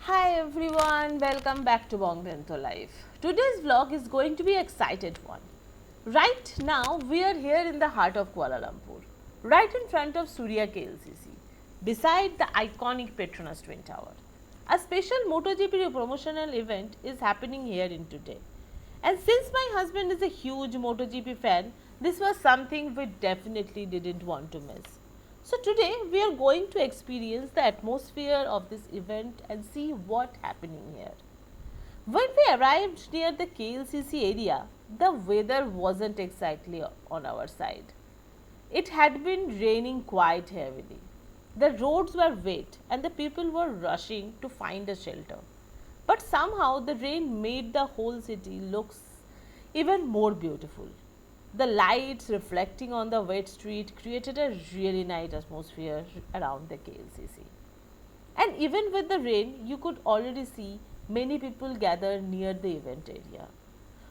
Hi everyone, welcome back to Bong Bento Live. Today's vlog is going to be an excited one. Right now, we are here in the heart of Kuala Lumpur, right in front of Surya KLCC, beside the iconic Petronas Twin Tower. A special MotoGP promotional event is happening here in today. And since my husband is a huge MotoGP fan, this was something we definitely didn't want to miss. So today we are going to experience the atmosphere of this event and see what happening here. When we arrived near the KLCC area, the weather wasn't exactly on our side. It had been raining quite heavily. The roads were wet and the people were rushing to find a shelter. But somehow the rain made the whole city look even more beautiful. The lights reflecting on the wet street created a really nice atmosphere around the KLCC. And even with the rain, you could already see many people gather near the event area.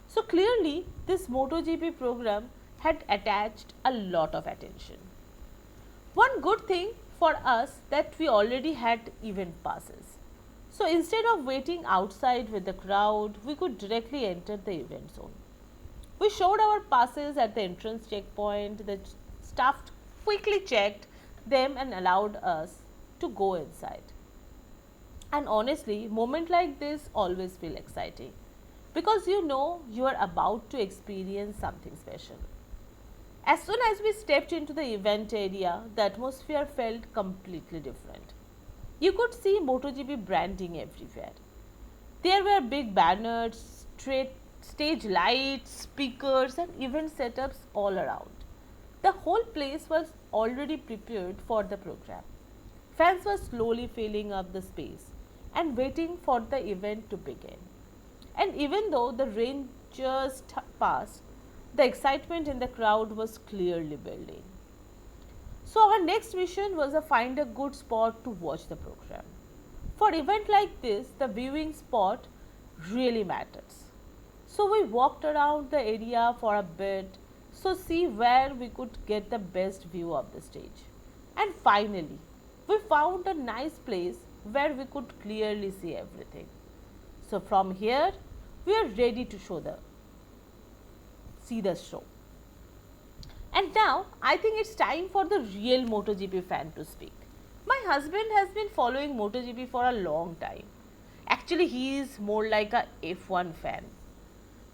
So clearly, this MotoGP program had attached a lot of attention. One good thing for us that we already had event passes. So instead of waiting outside with the crowd, we could directly enter the event zone. We showed our passes at the entrance checkpoint. The staff quickly checked them and allowed us to go inside. And honestly, moments like this always feel exciting because you know you are about to experience something special. As soon as we stepped into the event area, the atmosphere felt completely different. You could see MotoGP branding everywhere. There were big banners, stage lights, speakers and event setups all around. The whole place was already prepared for the program. Fans were slowly filling up the space and waiting for the event to begin. And even though the rain just passed, the excitement in the crowd was clearly building. So our next mission was to find a good spot to watch the program. For event like this, the viewing spot really matters. So we walked around the area for a bit, so see where we could get the best view of the stage. And finally, we found a nice place where we could clearly see everything. So from here, we are ready to see the show. And now, I think it's time for the real MotoGP fan to speak. My husband has been following MotoGP for a long time. Actually, he is more like a F1 fan.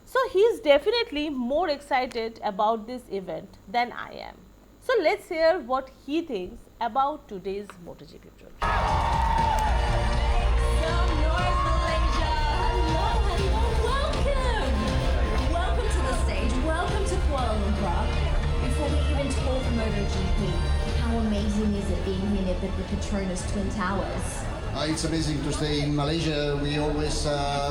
So he is definitely more excited about this event than I am. So let's hear what he thinks about today's MotoGP program. Some noise, Malaysia. Hello, welcome to the stage. Welcome to Kuala Lumpur. Before we even talk MotoGP, how amazing is it being here at the Petronas Twin Towers? It's amazing to stay in Malaysia. We always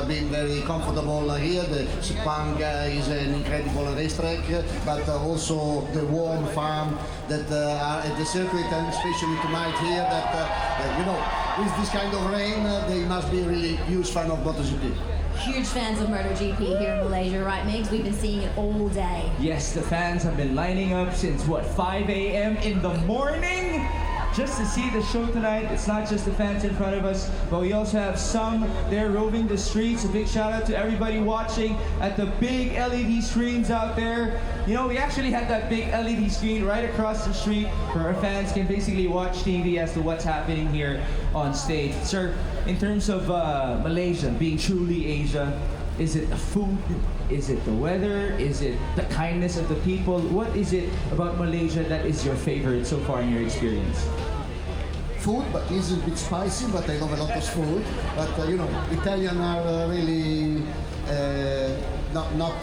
been very comfortable here. The Sepang is an incredible racetrack, but also the warm farm that are at the circuit, and especially tonight here. With this kind of rain, they must be really huge fan of MotoGP. Huge fans of MotoGP here in Malaysia, right, Migs? We've been seeing it all day. Yes, the fans have been lining up since 5 a.m. in the morning? Just to see the show tonight. It's not just the fans in front of us, but we also have some there roving the streets. A big shout out to everybody watching at the big LED screens out there. You know, we actually had that big LED screen right across the street where our fans can basically watch TV as to what's happening here on stage. Sir, in terms of Malaysia being truly Asia, is it the food? Is it the weather? Is it the kindness of the people? What is it about Malaysia that is your favorite so far in your experience? Food, but it's a bit spicy, but I love a lot of food. But Italians are really not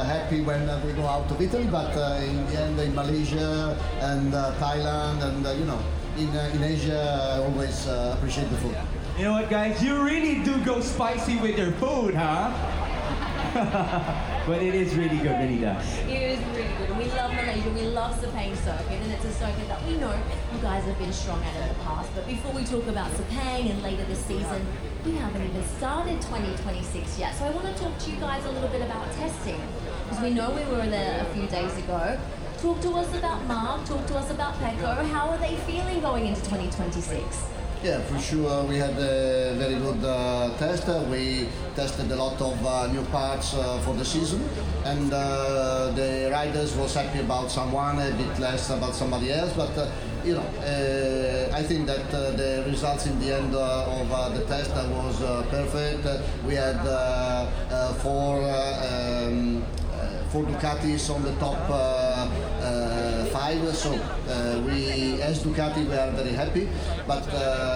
happy when we go out of Italy, but in the end in Malaysia and Thailand and in Asia I always appreciate the food. You know what, guys? You really do go spicy with your food, huh? But it is really good, really does. It is really good. We love Malaysia. We love Sepang circuit, and it's a circuit that we know you guys have been strong at in the past. But before we talk about Sepang and later this season, we haven't even started 2026 yet. So I want to talk to you guys a little bit about testing, because we know we were there a few days ago. Talk to us about Mark. Talk to us about Pecco. How are they feeling going into 2026? Yeah, for sure. We had a very good test. We tested a lot of new parts for the season, and the riders was happy about someone, a bit less about somebody else. But I think that the results in the end of the test was perfect. We had four Ducatis on the top five, so we, as Ducati, we are very happy. But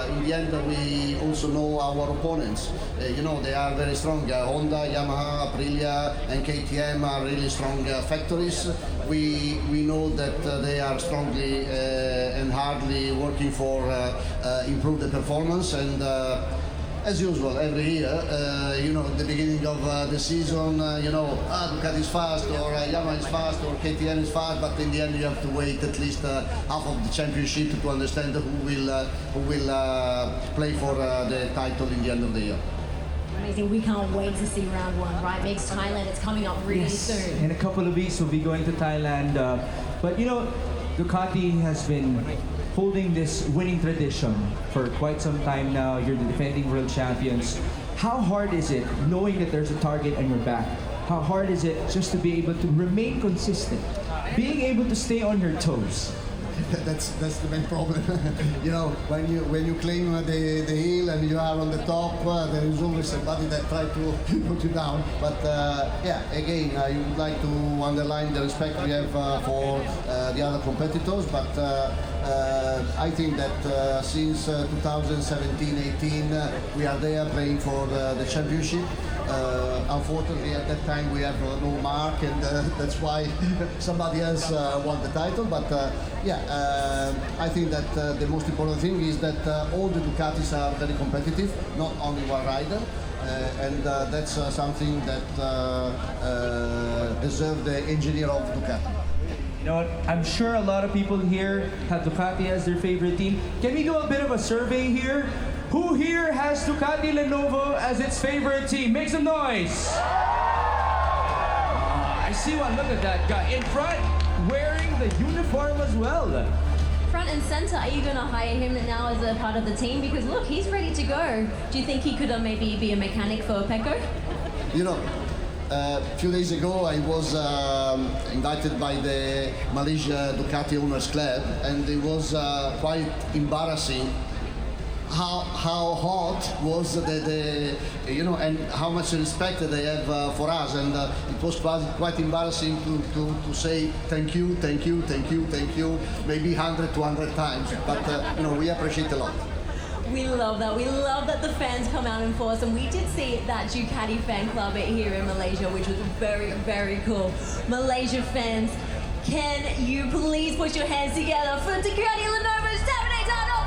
in the end, we also know our opponents. They are very strong. Honda, Yamaha, Aprilia, and KTM are really strong factories. We know that they are strongly and hardly working for improve the performance, and as usual, every year, at the beginning of the season, Ducati is fast, or Yamaha is fast, or KTM is fast, but in the end you have to wait at least half of the championship to understand who will play for the title in the end of the year. Amazing. We can't wait to see round one, right? Makes Thailand, it's coming up really soon. In a couple of weeks we'll be going to Thailand. But Ducati has been holding this winning tradition for quite some time now. You're the defending world champions. How hard is it knowing that there's a target on your back? How hard is it just to be able to remain consistent? Being able to stay on your toes? That's the main problem. When you claim the hill and you are on the top, there is always somebody that tries to put you down. But again, I would like to underline the respect we have for the other competitors. But I think that since 2017-18, we are there playing for the championship. Unfortunately, at that time we have no mark, and that's why somebody else won the title. But I think that the most important thing is that all the Ducatis are very competitive, not only one rider, and that's something that deserves the engineer of Ducati. You know what? I'm sure a lot of people here have Ducati as their favorite team. Can we do a bit of a survey here? Who here has Ducati Lenovo as its favorite team? Make some noise! I see one. Look at that guy in front, wearing the uniform as well. Front and center, are you going to hire him now as a part of the team? Because look, he's ready to go. Do you think he could maybe be a mechanic for Pecco? A few days ago I was invited by the Malaysia Ducati Owners Club, and it was quite embarrassing how hot was and how much respect they have for us, and it was quite embarrassing to say thank you, maybe 100, 200 times, but we appreciate a lot. We love that. We love that the fans come out in force, and we did see that Ducati fan club here in Malaysia, which was very, very cool. Malaysia fans, can you please put your hands together for Ducati Lenovo's Davide Tanote?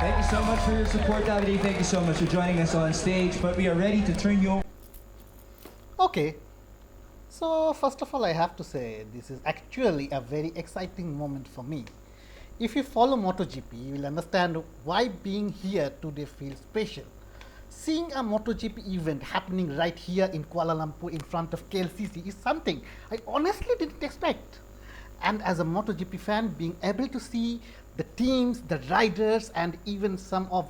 Thank you so much for your support, Davide. Thank you so much for joining us on stage, but we are ready to turn you over. Okay, so first of all I have to say this is actually a very exciting moment for me. If you follow MotoGP, you will understand why being here today feels special. Seeing a MotoGP event happening right here in Kuala Lumpur in front of KLCC is something I honestly didn't expect. And as a MotoGP fan, being able to see the teams, the riders, and even some of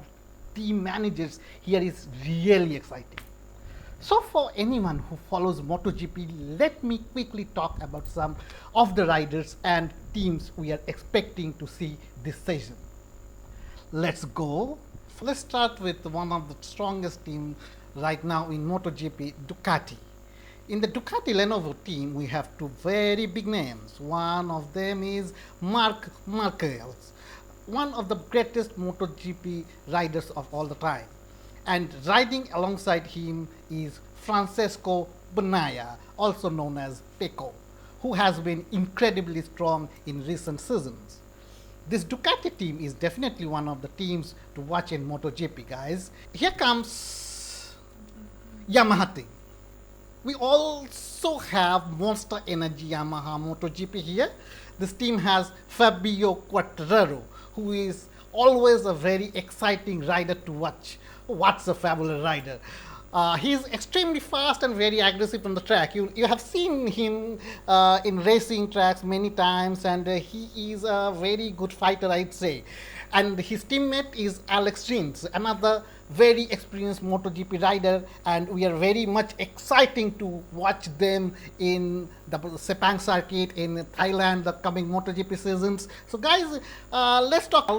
team managers here is really exciting. So for anyone who follows MotoGP, let me quickly talk about some of the riders and teams we are expecting to see this season. Let's go. Let's start with one of the strongest teams right now in MotoGP, Ducati. In the Ducati Lenovo team, we have two very big names. One of them is Marc Marquez, one of the greatest MotoGP riders of all the time. And riding alongside him is Francesco Bagnaia, also known as Pecco, who has been incredibly strong in recent seasons. This Ducati team is definitely one of the teams to watch in MotoGP, guys. Here comes Yamaha team. We also have Monster Energy Yamaha MotoGP here. This team has Fabio Quartararo, who is always a very exciting rider to watch. What's a fabulous rider? He's extremely fast and very aggressive on the track. You have seen him in racing tracks many times, and he is a very good fighter, I'd say. and his teammate is Alex Rins, another very experienced MotoGP rider, and we are very much exciting to watch them in the Sepang circuit in Thailand, the coming MotoGP seasons. So guys, let's talk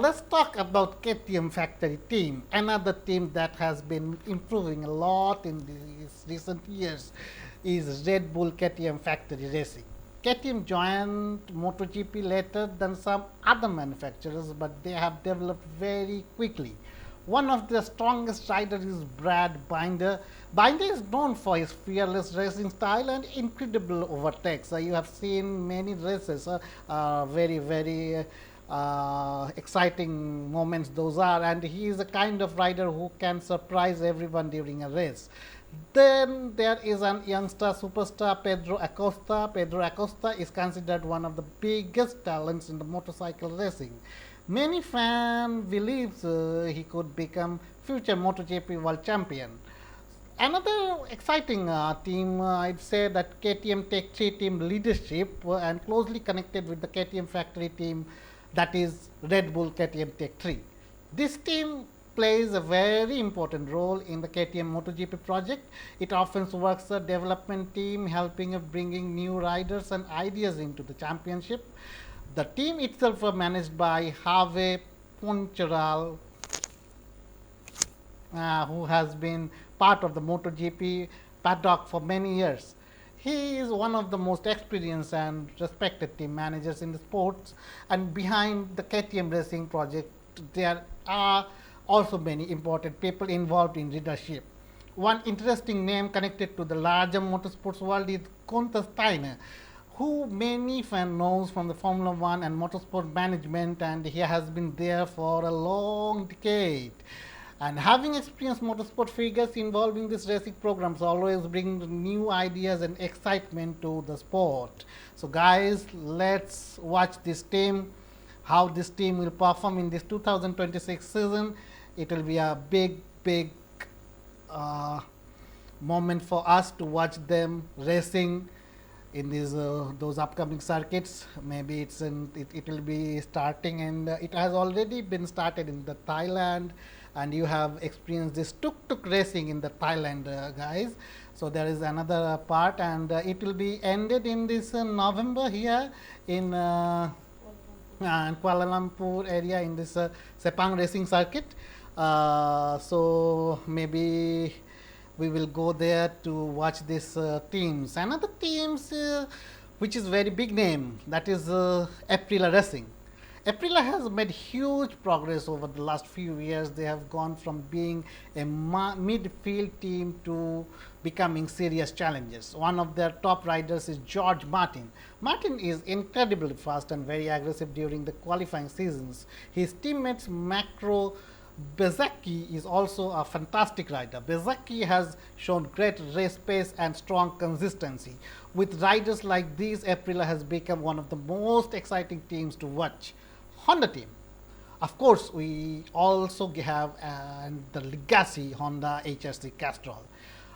about KTM factory team, another team that has been improving a lot in these recent years is Red Bull KTM factory racing. KTM joined MotoGP later than some other manufacturers, but they have developed very quickly. One of the strongest riders is Brad Binder. Binder is known for his fearless racing style and incredible overtakes. You have seen many races, very exciting moments those are, and he is a kind of rider who can surprise everyone during a race. Then there is an youngster superstar, Pedro Acosta. Pedro Acosta is considered one of the biggest talents in the motorcycle racing. Many fans believe he could become future MotoGP world champion. Another exciting team, I'd say that KTM Tech 3 team leadership and closely connected with the KTM factory team, that is Red Bull KTM Tech 3. This team plays a very important role in the KTM MotoGP project. It often works as a development team, helping of bringing new riders and ideas into the championship. The team itself was managed by Have Poncharal, who has been part of the MotoGP paddock for many years. He is one of the most experienced and respected team managers in the sports, and behind the KTM racing project there are also many important people involved in leadership. One interesting name connected to the larger motorsports world is Gunther Steiner, who many fans knows from the Formula 1 and motorsport management, and he has been there for a long decade. And having experienced motorsport figures involved in these racing programs always bring new ideas and excitement to the sport. So guys, let's watch this team, how this team will perform in this 2026 season. It will be a big moment for us to watch them racing in these those upcoming circuits. Maybe it will be starting, and it has already been started in the Thailand, and you have experienced this tuk-tuk racing in the Thailand, guys. So there is another part, and it will be ended in this November here in Kuala Lumpur area in this Sepang racing circuit. So maybe we will go there to watch these teams. Another teams which is very big name, that is Aprilia Racing. Aprilia has made huge progress over the last few years. They have gone from being a midfield team to becoming serious challengers. One of their top riders is George Martin. Martin is incredibly fast and very aggressive during the qualifying seasons. His teammates Macro Bezecchi is also a fantastic rider. Bezecchi has shown great race pace and strong consistency. With riders like these, Aprilia has become one of the most exciting teams to watch. Honda team. Of course, we also have the legacy Honda HRC Castrol.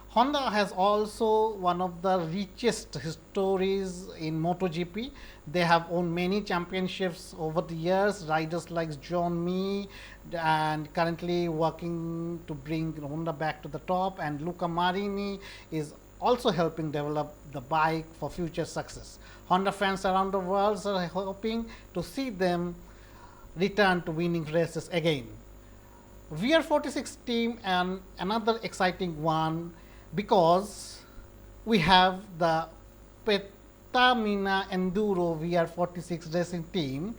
Honda has also one of the richest histories in MotoGP. They have won many championships over the years. Riders like John Mee and currently working to bring Honda back to the top, and Luca Marini is also helping develop the bike for future success. Honda fans around the world are hoping to see them return to winning races again. VR46 team, and another exciting one, because we have the Petamina Enduro VR46 racing team,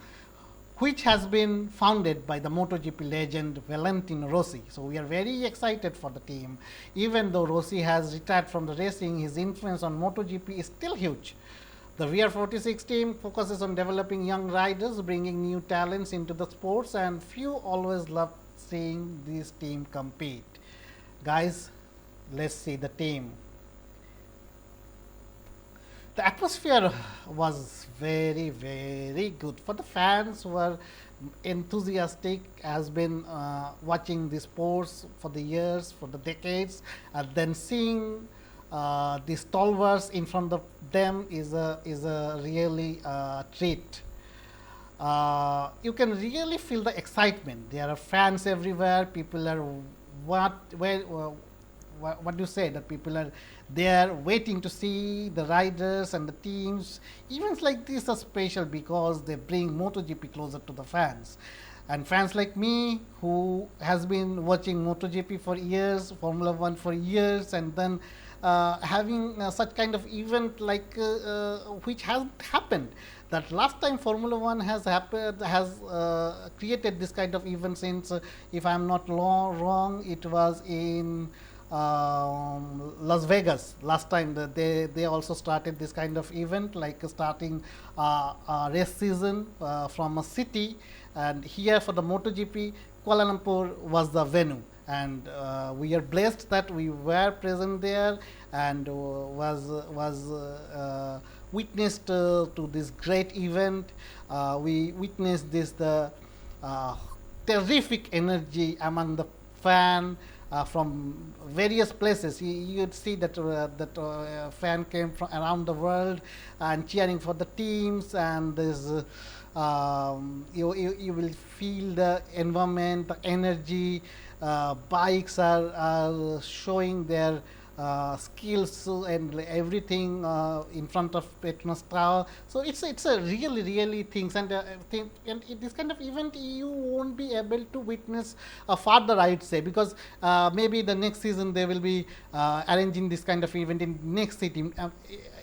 which has been founded by the MotoGP legend Valentino Rossi. So we are very excited for the team. Even though Rossi has retired from the racing, his influence on MotoGP is still huge. The VR46 team focuses on developing young riders, bringing new talents into the sports, and few always love seeing this team compete. Guys, let's see the team. The atmosphere was very good for the fans who are enthusiastic, has been watching the sports for the years, for the decades, and then seeing the stalwarts in front of them is a really treat. you can really feel the excitement. There are fans everywhere. People are what do you say, that people are there waiting to see the riders and the teams. Events like this are special because they bring MotoGP closer to the fans. And fans like me, who has been watching MotoGP for years, Formula One for years, and then having such kind of event like which hasn't happened. That last time Formula One has created this kind of event since, if I'm not wrong, it was in Las Vegas. Last time they also started this kind of event, like starting a race season from a city, and here for the MotoGP, Kuala Lumpur was the venue. And we are blessed that we were present there and was witnessed to this great event. We witnessed the terrific energy among the fan from various places. You'd see that fan came from around the world and cheering for the teams, and there's you will feel the environment, the energy. Bikes are showing their skills and everything in front of Petronas Tower. So it's a really things, and this kind of event you won't be able to witness further, I'd say, because maybe the next season they will be arranging this kind of event in next city.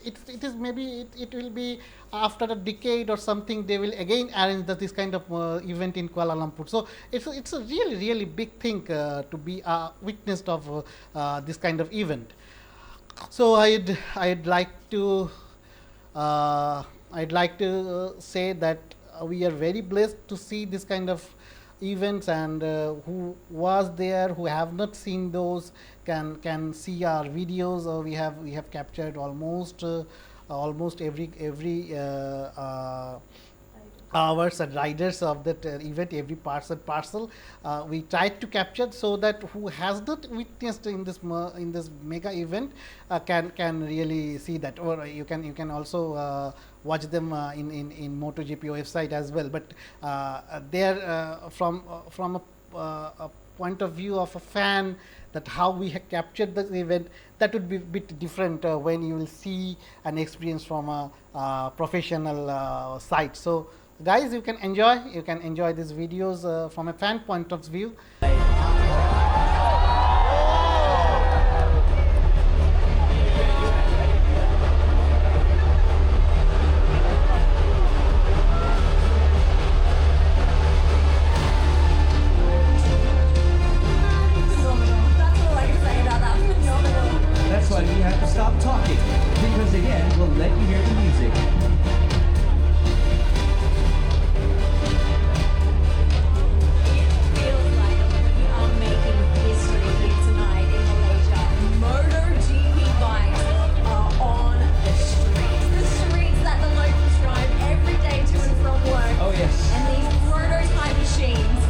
It is maybe it will be after a decade or something, they will again arrange this kind of event in Kuala Lumpur. So it's a really big thing to be witnessed of this kind of event. So I'd like to say that we are very blessed to see this kind of events, and who was there, who have not seen those, can see our videos. We have captured almost every hours and riders of that event, every parcel we tried to capture, so that who has not witnessed in this mega event can really see that. Or you can also watch them in MotoGP website as well. But there from a point of view of a fan, that how we have captured the event, that would be a bit different when you will see and experience from a professional site. So guys, you can enjoy these videos from a fan point of view. That's why we have to stop talking, because again, we'll let you hear the music. Feels like we are making history here tonight in Malaysia. MotoGP bikes are on the streets that the locals drive every day to and from work. Oh yes. And these prototype machines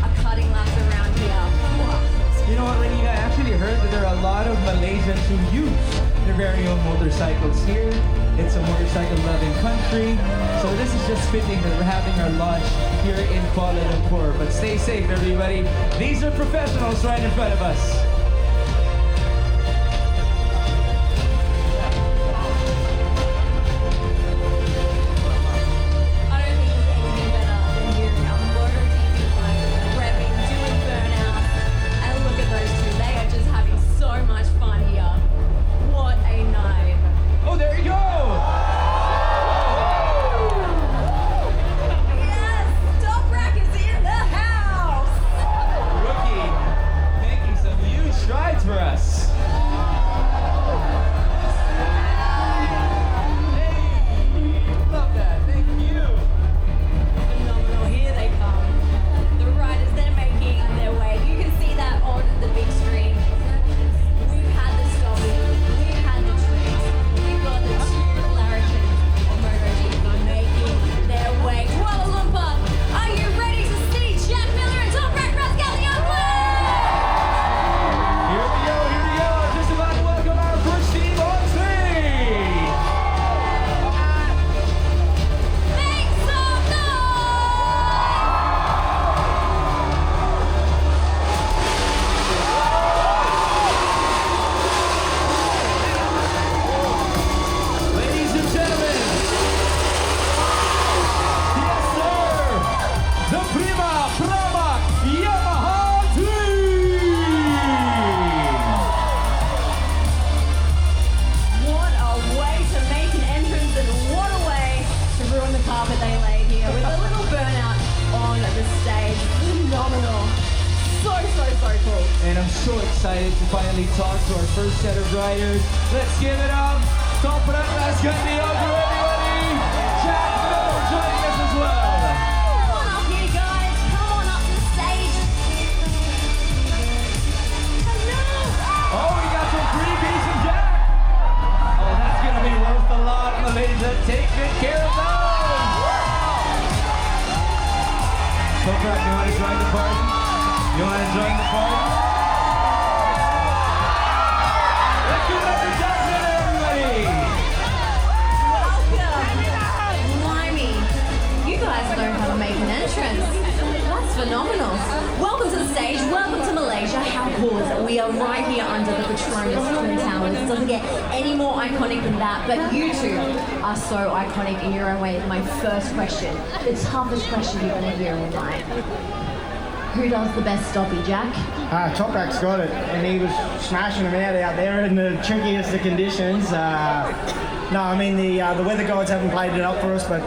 are cutting laps around here. Wow. You know what, Renita? I actually heard that there are a lot of Malaysians who use their very own motorcycles here. It's a motorcycle-loving country, so this is just fitting that we're having our launch here in Kuala Lumpur. But stay safe, everybody. These are professionals right in front of us. I don't think there's anything better than hearing our MotoGP bikes revving, doing burnouts. And look at those two. They are just having so much fun here. What a night. Oh, there you go! Yes! Top Rack is in the house! Rookie making some huge and I'm so excited to finally talk to our first set of riders. Let's give it up. Petronas Twin Towers, everybody. Jack Miller joining us as well. Come on up here, guys. Come on up to the stage. Hello. Oh, we got some freebies from Jack. Oh, that's gonna be worth a lot, Malaysia. Take good care of those. Toprak, you wanna join the party? You wanna join the party? Let's give it up for Jack Miller, everybody. Welcome. Blimey. You guys know how to make an entrance. That's phenomenal. Welcome to the stage. Welcome to Malaysia. How cool is it? We are right here under the Petronas Twin Towers. It doesn't get any more iconic than that, but you two are so iconic in your own way. My first question, the toughest question you're going to hear all night. Who does the best stoppie, Jack? Toprak's got it, and he was smashing them out there in the trickiest of conditions. No, I mean the weather gods haven't played it up for us, but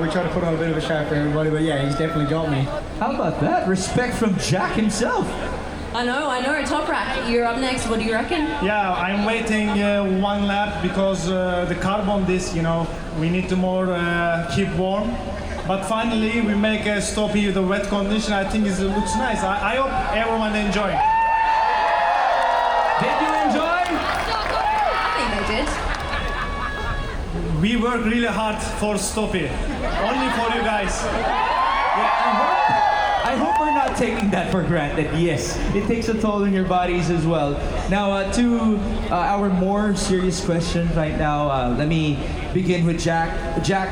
we try to put on a bit of a show for everybody. But yeah, he's definitely got me. How about that? Respect from Jack himself. I know. Toprak, you're up next. What do you reckon? Yeah, I'm waiting one lap because the carbon disc, we need to more keep warm. But finally, we make a stop here. The wet condition, I think it looks nice. I hope everyone enjoy. Did you enjoy? I think they did. We work really hard for Stoppie. Only for you guys. I hope we're not taking that for granted. Yes, it takes a toll on your bodies as well. Now, to our more serious question right now, let me begin with Jack. Jack,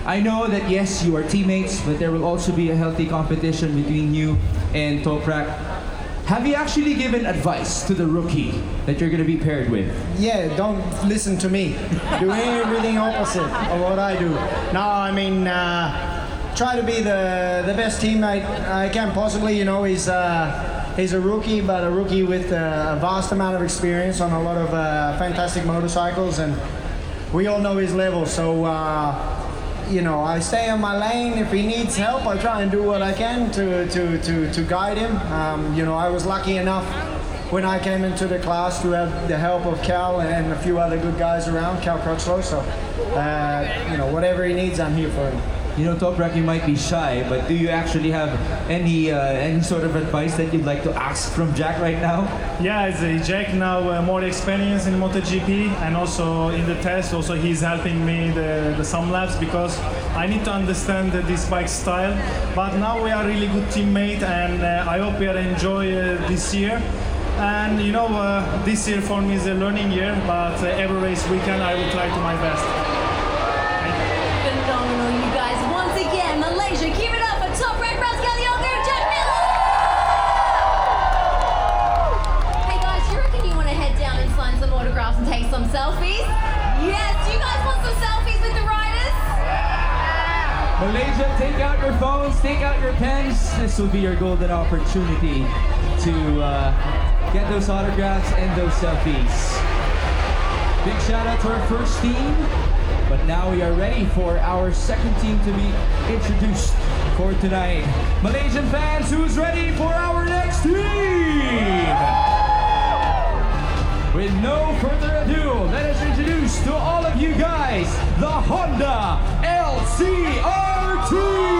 I know that yes, you are teammates, but there will also be a healthy competition between you and Toprak. Have you actually given advice to the rookie that you're going to be paired with? Yeah, don't listen to me. Do everything opposite of what I do. No, I mean, try to be the best teammate I can possibly. He's a rookie, but a rookie with a vast amount of experience on a lot of fantastic motorcycles, and we all know his level. So, I stay on my lane. If he needs help, I try and do what I can to guide him. I was lucky enough when I came into the class to have the help of Cal and a few other good guys around, Cal Crutchlow. So, whatever he needs, I'm here for him. Toprak, you might be shy, but do you actually have any sort of advice that you'd like to ask from Jack right now? Yeah, Jack now more experience in MotoGP and also in the test. Also, he's helping me the some laps because I need to understand this bike style. But now we are really good teammate, and I hope we are enjoy this year. And this year for me is a learning year, but every race weekend I will try to my best. Phenomenal, you guys. Once again, Malaysia, keep it up for Toprak, Rascaliogo, Jack Miller! Hey guys, you reckon you want to head down and sign some autographs and take some selfies? Yes, you guys want some selfies with the riders? Malaysia, take out your phones, take out your pens. This will be your golden opportunity to get those autographs and those selfies. Big shout out to our first team. But now we are ready for our second team to be introduced for tonight. Malaysian fans, who's ready for our next team? With no further ado, let us introduce to all of you guys the Honda LCR team!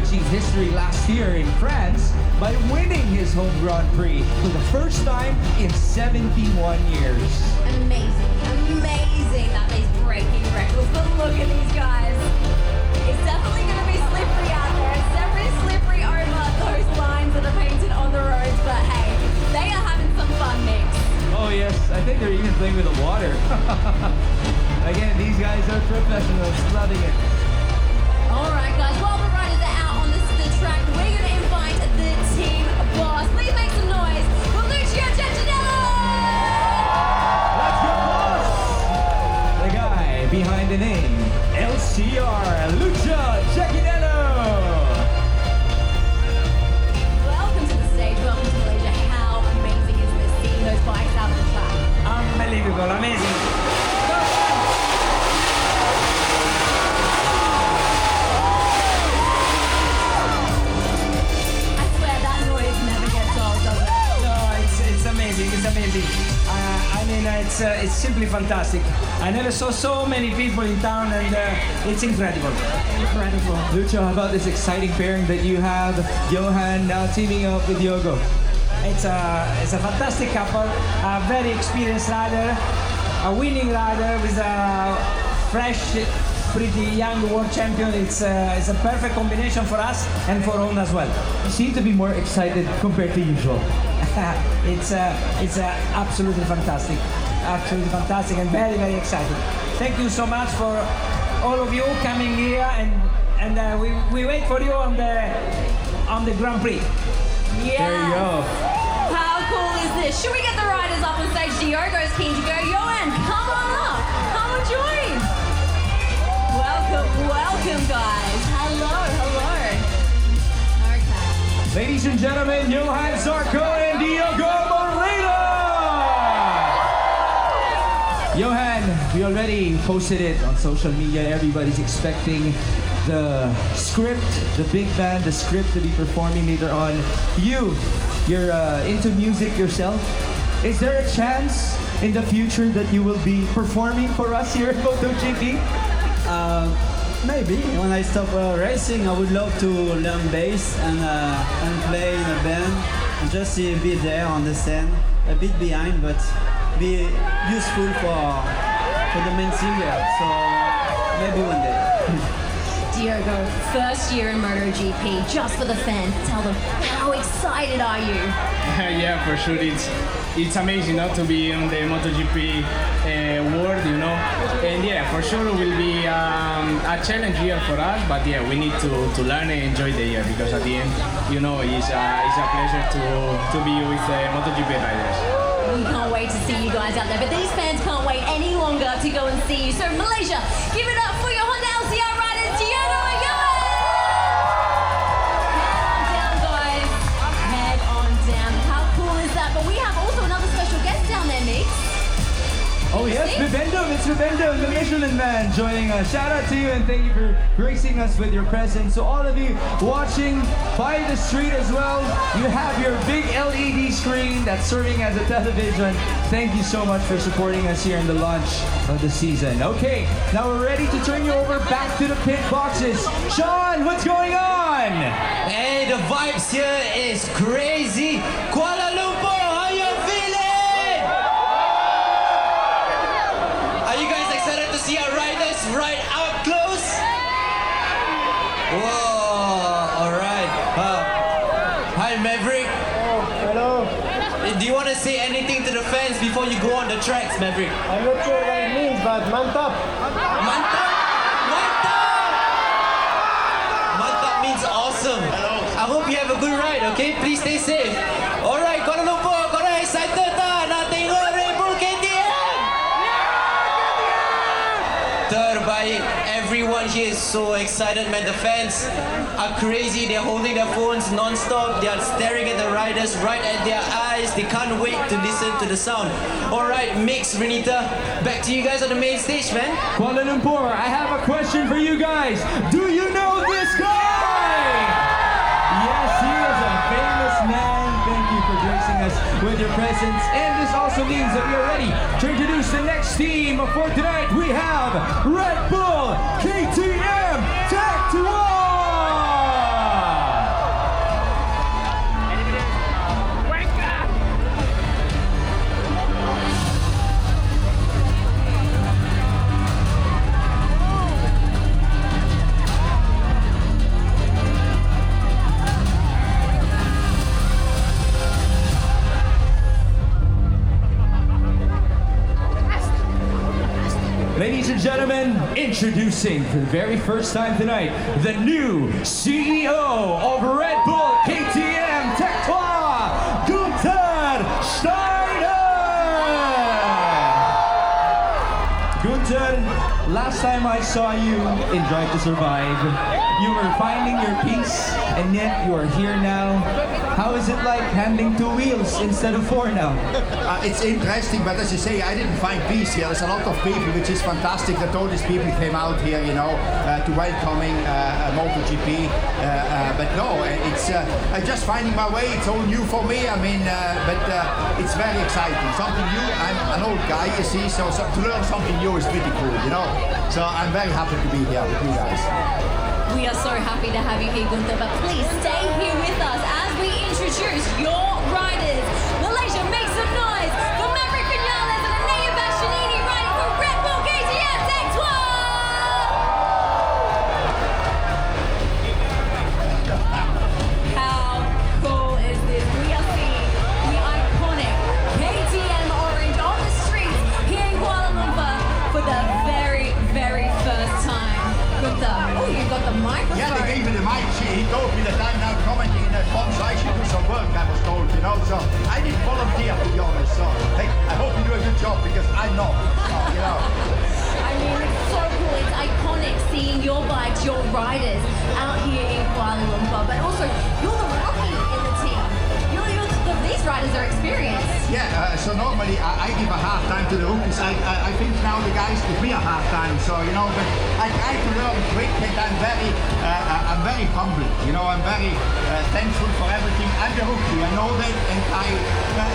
achieved history last year in France by winning his home Grand Prix for the first time in 71 years. Amazing, amazing that he's breaking records. But look at these guys. It's definitely going to be slippery out there. It's definitely slippery over those lines that are painted on the roads. But hey, they are having some fun, Mix. Oh yes, I think they're even playing with the water. Again, these guys are professionals, loving it. All right, guys. While the riders are out on the track, we're going to invite the team boss. Please make some noise for Lucio Cecchinello! Let's go, boss! The guy behind the name, LCR, Lucio Cecchinello! Welcome to the stage. Welcome to Malaysia. How amazing is this, seeing those bikes out on the track? Unbelievable, amazing. I swear that noise never gets old, does it? No, it's amazing. It's amazing. I mean, it's simply fantastic. I never saw so many people in town, and it's incredible. Incredible. Lucio, how about this exciting pairing that you have? Johan now teaming up with Yogo. It's a fantastic couple. A very experienced rider, a winning rider with a fresh, pretty young world champion. It's a perfect combination for us and for Honda as well. You seem to be more excited compared to usual. It's absolutely fantastic, and very, very exciting. Thank you so much for all of you coming here, and we wait for you on the Grand Prix. Yes. There you go. How cool is this? Should we get the riders up on stage? Diogo's keen to go. Johan, come on up. Come and join. Welcome, guys. Hello. Okay. Ladies and gentlemen, Johan Zarco and Diogo Moreira! Johan, we already posted it on social media. Everybody's expecting the script, the big band, the script to be performing later on. You're into music yourself. Is there a chance in the future that you will be performing for us here at MotoGP? Maybe when I stop racing, I would love to learn bass and play in a band, and just be there on the scene, a bit behind, but be useful for the main singer. So maybe one day. Diogo, first year in MotoGP, just for the fans. Tell them, how excited are you? Yeah, for sure. It's amazing not to be on the MotoGP world, you know. And yeah, for sure it will be a challenge year for us. But yeah, we need to learn and enjoy the year, because at the end, you know, it's a pleasure to be with MotoGP riders. We can't wait to see you guys out there, but these fans can't wait any longer to go and see you. So Malaysia, give it up for your Honda LCR riders, Diogo and Johan! Head on down, guys. Head on down. How cool is that? But we have also another special guest down there, Mix. Oh yes, Bento, Mr. Bento, the Michelin Man, joining us. Shout out to you and thank you for gracing us with your presence. So all of you watching by the street as well, you have your big LED screen that's serving as a television. Thank you so much for supporting us here in the launch of the season. Okay, now we're ready to turn you over back to the pit boxes. Sean, what's going on? Hey, the vibes here is crazy. Kuala Lumpur, how you feeling? Are you guys excited to see our riders right up close? Whoa, all right. Hi, Maverick. Oh, hello. Do you want to say anything to the fans before you go on the tracks, Maverick? I'm not sure what it means, but mantap. Mantap! Mantap! Mantap means awesome. I hope you have a good ride, okay? Please stay safe. Alright, Kuala Lumpur, korang excited tak nak tengok Red Bull KTM? Terbaik. Everyone here is so excited, man. The fans are crazy. They're holding their phones non-stop. They are staring at the riders right at their eyes. They can't wait to listen to the sound. Alright, Mix, Renita, back to you guys on the main stage, man. Kuala Lumpur, I have a question for you guys. Do you know this guy? Yes, he is a famous man. Thank you for gracing us with your presence. And this also means that we are ready to introduce the next team for tonight. We have Red Bull KTM Tech 1. Ladies and gentlemen, introducing for the very first time tonight, the new CEO of Red Bull KTM Tech3, Gunther Steiner! Gunther, last time I saw you in Drive to Survive, you were finding your peace, and yet you are here now. How is it like handling 2 wheels instead of 4 now? It's interesting, but as you say, I didn't find peace here. There's a lot of people, which is fantastic that all these people came out here, you know, to welcoming MotoGP. But no, it's I'm just finding my way. It's all new for me. I mean, but it's very exciting. Something new. I'm an old guy, you see, so to learn something new is pretty cool, you know. So I'm very happy to be here with you guys. We are so happy to have you here, Gunther, but please stay here with us as we introduce your riders. Malaysia, make some noise for Maverick Vinales and Anaya Bastianini riding for Red Bull KTM Tech3! How cool is this? We are seeing the iconic KTM orange on the streets here in Kuala Lumpur for the very, very first time. Gunther, oh, you got the microphone. Yeah, they gave me the mic. He told me that I'm now commenting in Bong, so I should do some work, I was told, you know. So I didn't volunteer, to be honest. So hey, I hope you do a good job because I'm not, you know. I mean, it's so cool. It's iconic seeing your bikes, your riders out here in Kuala Lumpur. But also, you're the rookie in the team. These riders are experienced. Yeah, so normally I give a hard time to the rookies. I think now the guys give me a hard time. So, you know, but I try to learn quick and I'm very humble. You know, I'm very thankful for everything. I'm the rookie, I know that, and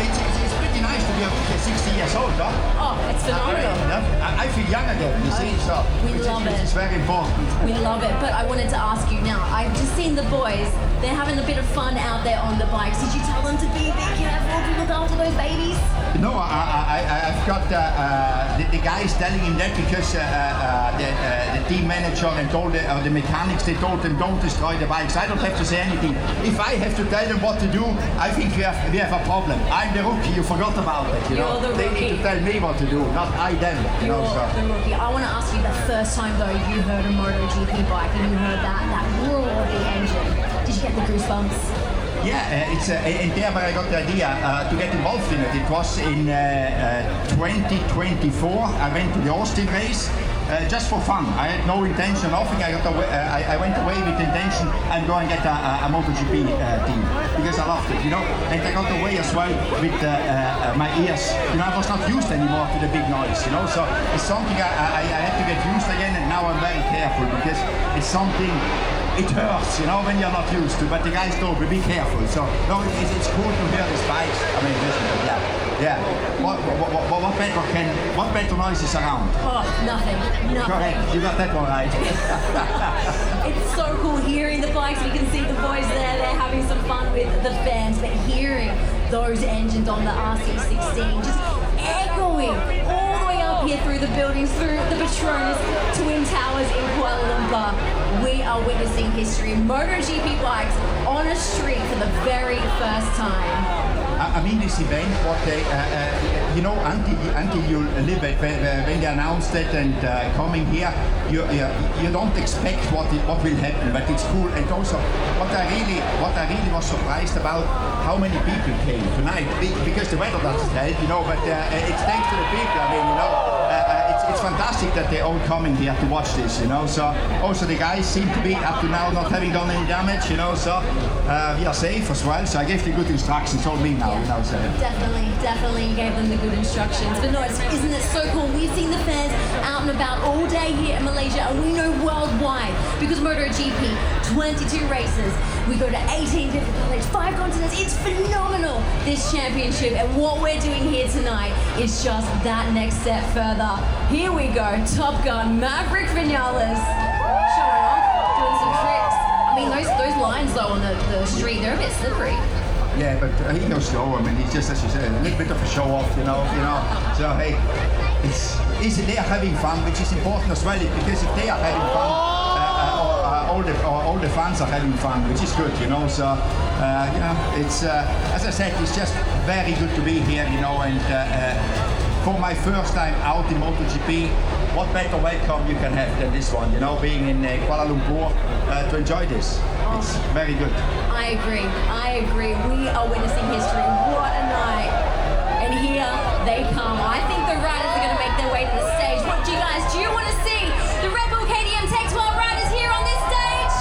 it's pretty nice to be 60 years old, huh? Oh, it's phenomenal. I feel young again, you see, so we love it. It's very important. We love it, but I wanted to ask you now, I've just seen the boys, they're having a bit of fun out there on the bikes. Did you tell them to be careful, to look after those babies? No, I've got the guys telling him that because the team manager and all the mechanics, they told them don't destroy the bikes. I don't have to say anything. If I have to tell them what to do, I think we have a problem. I'm the rookie, you forgot about it. You know? The they need to tell me what to do, not I them. You're the rookie. I want to ask you, the first time though you heard a MotoGP bike and you heard that roar of the engine, did you get the goosebumps? Yeah, it's and there where I got the idea to get involved in it. It was in 2024. I went to the Austin race just for fun. I had no intention, nothing. I went away with the intention I'm going to get a MotoGP team because I loved it, you know. And I got away as well with my ears. You know, I was not used anymore to the big noise, you know. So it's something I had to get used again, and now I'm very careful because it's something. It hurts, you know, when you're not used to. But the guys told me, be careful. So no, it's cool to hear the spikes. I mean, listen, yeah. What better noise is around? Oh, nothing. Correct. You got that one right. It's so cool hearing the bikes. We can see the boys there. They're having some fun with the fans, but hearing those engines on the RC16 just echoing all the way up here through the buildings, through the Petronas Twin Towers in Kuala Lumpur. We are witnessing history. MotoGP bikes on a street for the very first time. I mean, this event, what they, you know, until you live it, when they announced it and coming here, you don't expect what will happen, but it's cool. And also, what I really was surprised about, how many people came tonight, because the weather doesn't help, you know, but it's thanks to the people. I mean, you know. It's fantastic that they're all coming here to watch this, you know. So also the guys seem to be up to now not having done any damage, you know. So we are safe as well. So I gave the good instructions. All me now, you know. So Definitely, you gave them the good instructions. But no, isn't it so cool? We've seen the fans out and about all day here in Malaysia, and we know worldwide because MotoGP, 22 races. We go to 18 different countries, 5 continents. It's phenomenal, this championship. And what we're doing here tonight is just that next step further. Here we go, Top Gun, Maverick Vinales, showing off, doing some tricks. I mean, those lines though on the street, they're a bit slippery. Yeah, but he goes slow. I mean, he's just, as you said, a little bit of a show off, you know. So hey, they're having fun, which is important as well, because if they are having fun, all the fans are having fun, which is good, you know. So you know, it's as I said, it's just very good to be here, you know, and for my first time out in MotoGP, what better welcome you can have than this one, you know, being in Kuala Lumpur to enjoy this. It's very good. I agree. We are witnessing history. What a night. And here they come. I think the riders are going to make their way to the stage. What do you want to see? The Red Bull KTM Tech 12 riders here on this stage?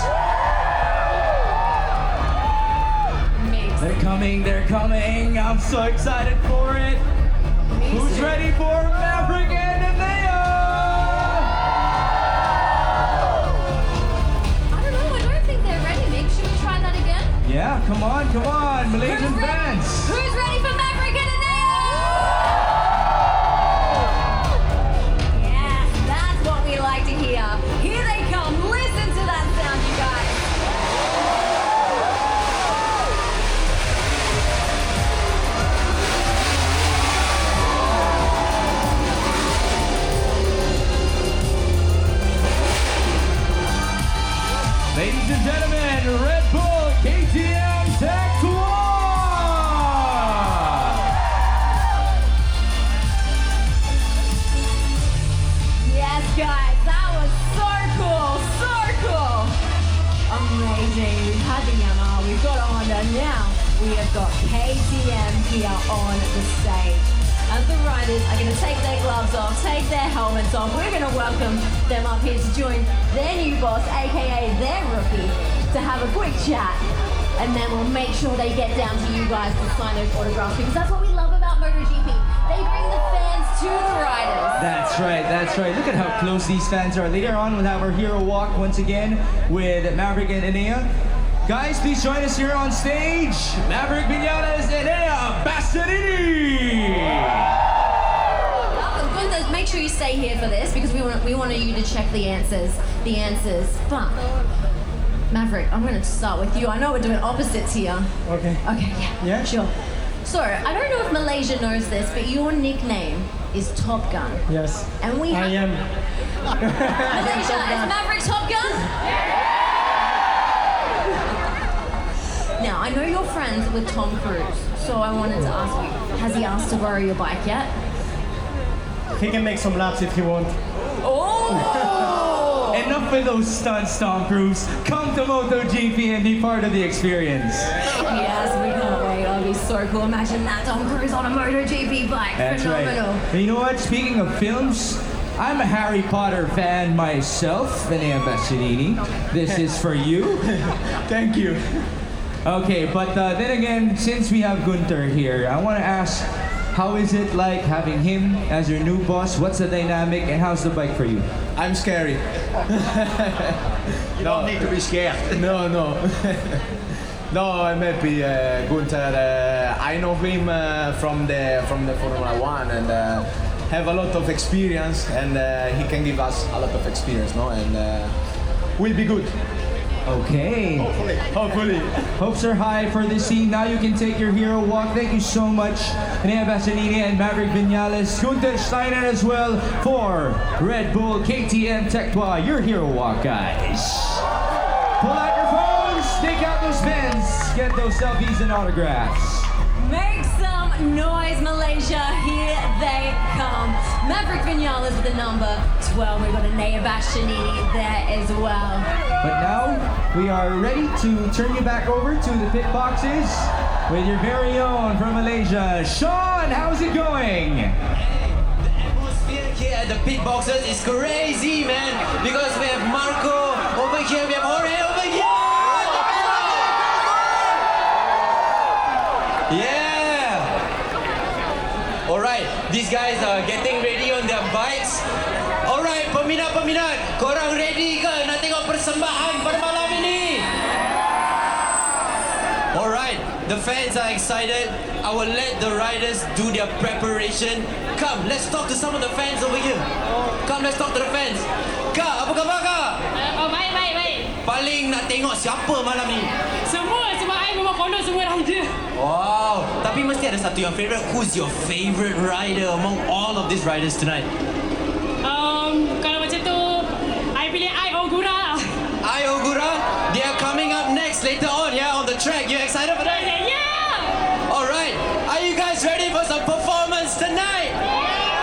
Amazing. They're coming. I'm so excited for it. Who's ready for Maverick and Anea? I don't know, I don't think they're ready, Mick. Should we try that again? Yeah, come on, Malaysian fans. Who's ready for Maverick and Anea? Yes, that's what we like to hear. Here they come. Listen to that sound, you guys. Ladies and gentlemen, Red Bull KTM Tech 1! Yes, guys, that was so cool. Amazing. We've had the Yamaha, we've got Honda, now we have got KTM here on the stage. And the riders are going to take their gloves off, take their helmets off. We're going to welcome them up here to join their new boss, aka their rookie, to have a quick chat. And then we'll make sure they get down to you guys to sign those autographs, because that's what we love about MotoGP. They bring the fans to the riders. That's right. Look at how close these fans are. Later on, we'll have our hero walk once again with Maverick and Anea. Guys, please join us here on stage. Maverick Vinales and Anea Bastianini. Gunther, make sure you stay here for this, because we wanted you to check the answers. But Maverick, I'm going to start with you. I know we're doing opposites here. Okay. Yeah, sure. So, I don't know if Malaysia knows this, but your nickname is Top Gun. Yes. And we I am. Malaysia, is Maverick Top Gun? Now, I know you're friends with Tom Cruise, so I wanted to ask you, has he asked to borrow your bike yet? He can make some laps if he wants. Oh! Enough with those stunts, Tom Cruise. Come to MotoGP and be part of the experience. Yes, we can't wait. That'll be so cool. Imagine that Tom Cruise on a MotoGP bike. That's Phenomenal. right. And you know what? Speaking of films, I'm a Harry Potter fan myself, Anea Bastianini. This is for you. Thank you. Okay, but then again, since we have Gunther here, I want to ask, how is it like having him as your new boss? What's the dynamic and how's the bike for you? I'm scary. You don't need to be scared. No. No, I'm happy. Gunther, I know him from the Formula One and have a lot of experience, and he can give us a lot of experience, no? And will be good. Okay. Hopefully. Hopes are high for this scene. Now you can take your hero walk. Thank you so much, Anea Bastianini and Maverick Vinales. Gunther Steiner as well for Red Bull KTM Tech 12. Your hero walk, guys. Pull out your phones, take out those pens, get those selfies and autographs. Make some noise, Malaysia. Here they come. Maverick Vinales with the number 12. We've got Anea Bastianini there as well. But now we are ready to turn you back over to the pit boxes with your very own from Malaysia, Sean. How's it going? The atmosphere here at the pit boxes is crazy, man. Because we have Marco over here, we have Jorge over here. Yeah. All right, these guys are getting ready on their bikes. All right, peminat, korang ready ke nak tengok persembahan pada malam ini? All right, the fans are excited. I will let the riders do their preparation. Come, let's talk to some of the fans over here. Come, let's talk to the fans. Kak, apa khabar Kak? Baik. Paling nak tengok siapa malam ni? Semua sebab I memang follow semua rider. Wow, tapi mesti ada satu yang favorite. Who's your favorite rider among all of these riders tonight? Kalau macam tu, I pilih Ogura lah. Ogura, they are coming up next later on, yeah, on the track. You excited for that? Yeah! All right, are you guys ready for some performance tonight? Yeah!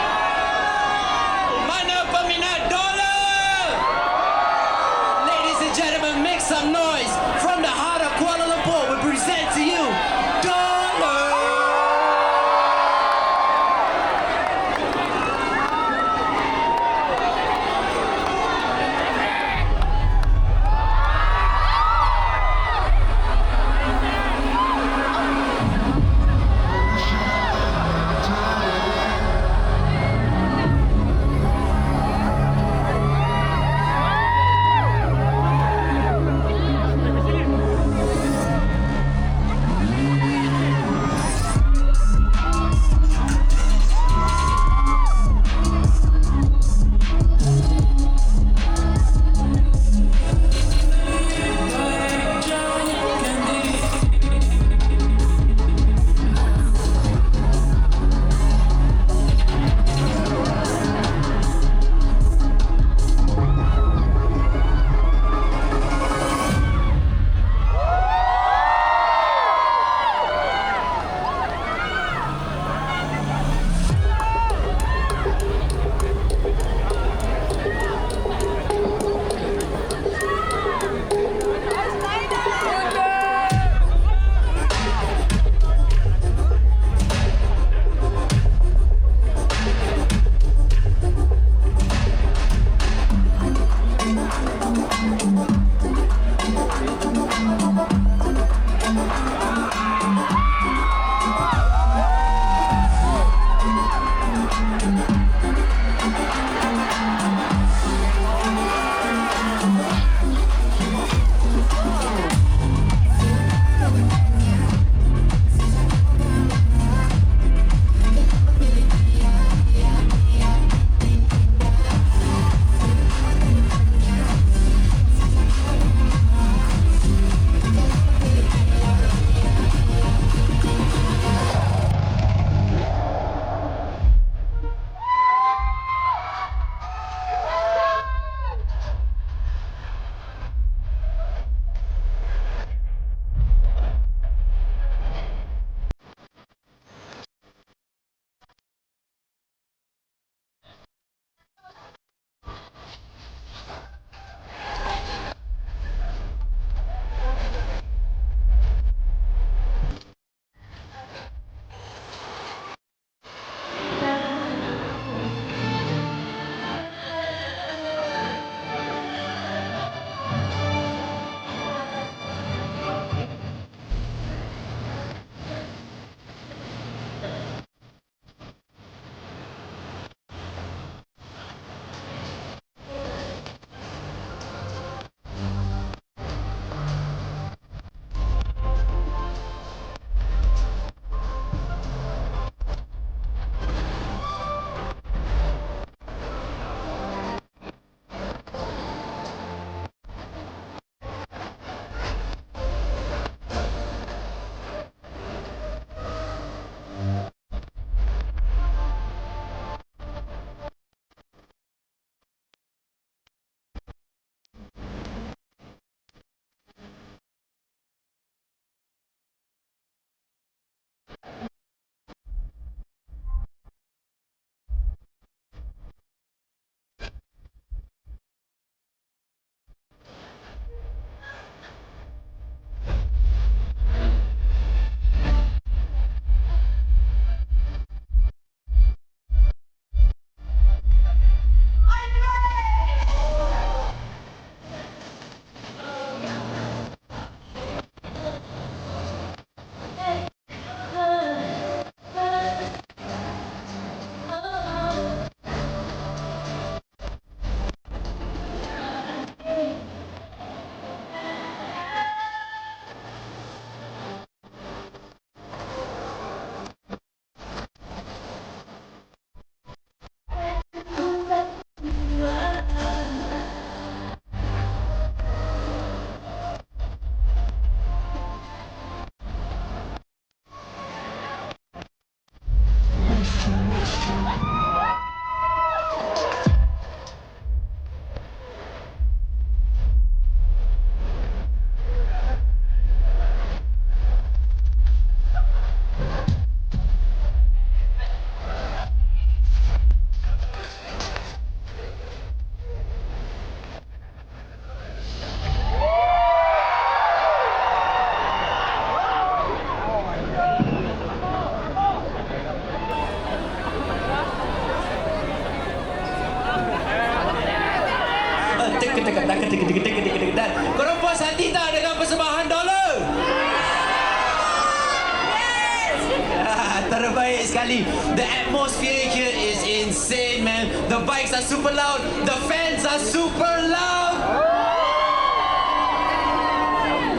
sikit sekali. The atmosphere here is insane, man. The bikes are super loud. The fans are super loud.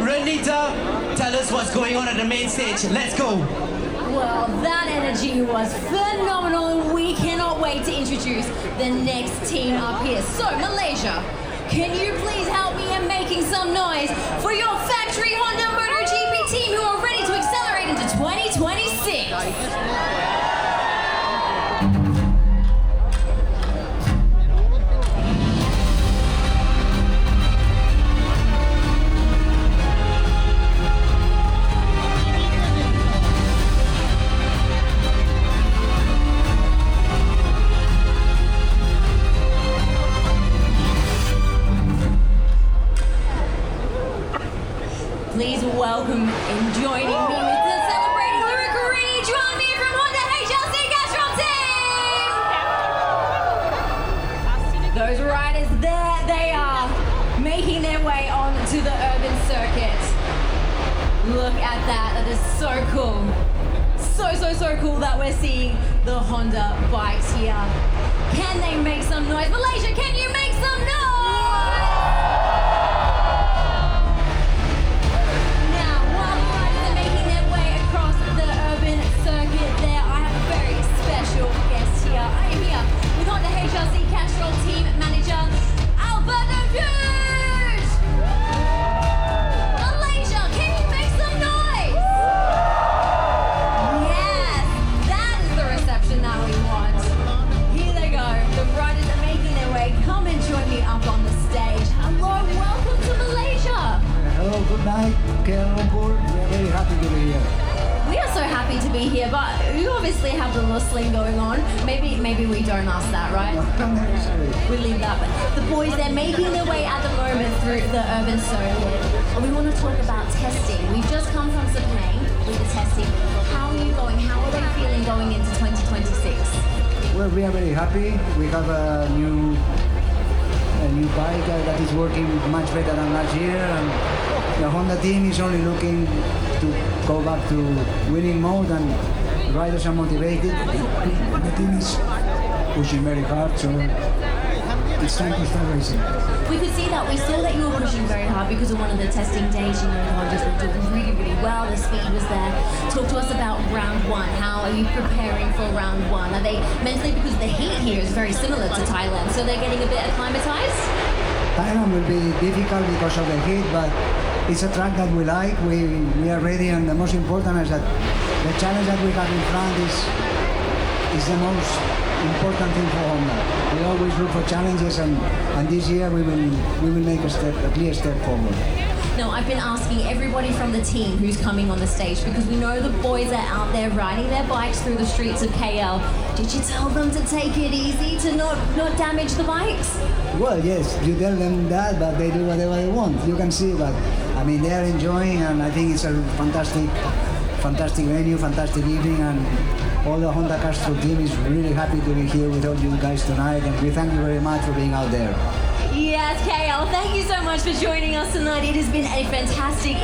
Renita, tell us what's going on at the main stage. Let's go. Well, that energy was phenomenal. We cannot wait to introduce the next team up here. So, Malaysia, can you please help me in making some noise for your factory Honda MotoGP team who are ready to accelerate into 2026? Please welcome in joining me with the celebrating Lurikarini, Join me from Honda HLC Castrol team! Those riders there, they are making their way on to the urban circuit. Look at that, that is so cool. So cool that we're seeing the Honda bikes here. Can they make some noise? Malaysia, can you make some noise? HLC Castrol team manager, Alberto Hughes! Malaysia, can you make some noise? Yes, that is the reception that we want. Here they go, the riders are making their way. Come and join me up on the stage. Hello, welcome to Malaysia. Hello, good night, Kuala Lumpur. We are very happy to be here. We are so happy to be here, but you obviously have the Muslim going on. Maybe we don't ask that, right? We leave that. But the boys, they're making their way at the moment through the urban circuit. And we want to talk about testing. We've just come from Sepang with the testing. How are you going? How are they feeling going into 2026? Well, we are very happy. We have a new bike that is working much better than last year, and the Honda team is only looking to go back to winning mode, and riders are motivated. The team is pushing very hard, so it's time to start racing. We could see that. We saw that you were pushing very hard because of one of the testing days. You know, the Hondas were doing really well. The speed was there. Talk to us about round one. How are you preparing for round one? Are they mentally, because the heat here is very similar to Thailand, so they're getting a bit acclimatized? Thailand will be difficult because of the heat, but it's a track that we like. We are ready, and the most important is that the challenge that we have in front is the most important thing for Honda. We always look for challenges, and this year we will make a clear step forward. No, I've been asking everybody from the team who's coming on the stage, because we know the boys are out there riding their bikes through the streets of KL. Did you tell them to take it easy, to not damage the bikes? Well, yes, you tell them that, but they do whatever they want. You can see, but I mean, they are enjoying, and I think it's a fantastic venue, fantastic evening, and all the Honda Castrol team is really happy to be here with all you guys tonight, and we thank you very much for being out there. Yes, KL, thank you so much for joining us tonight. It has been a fantastic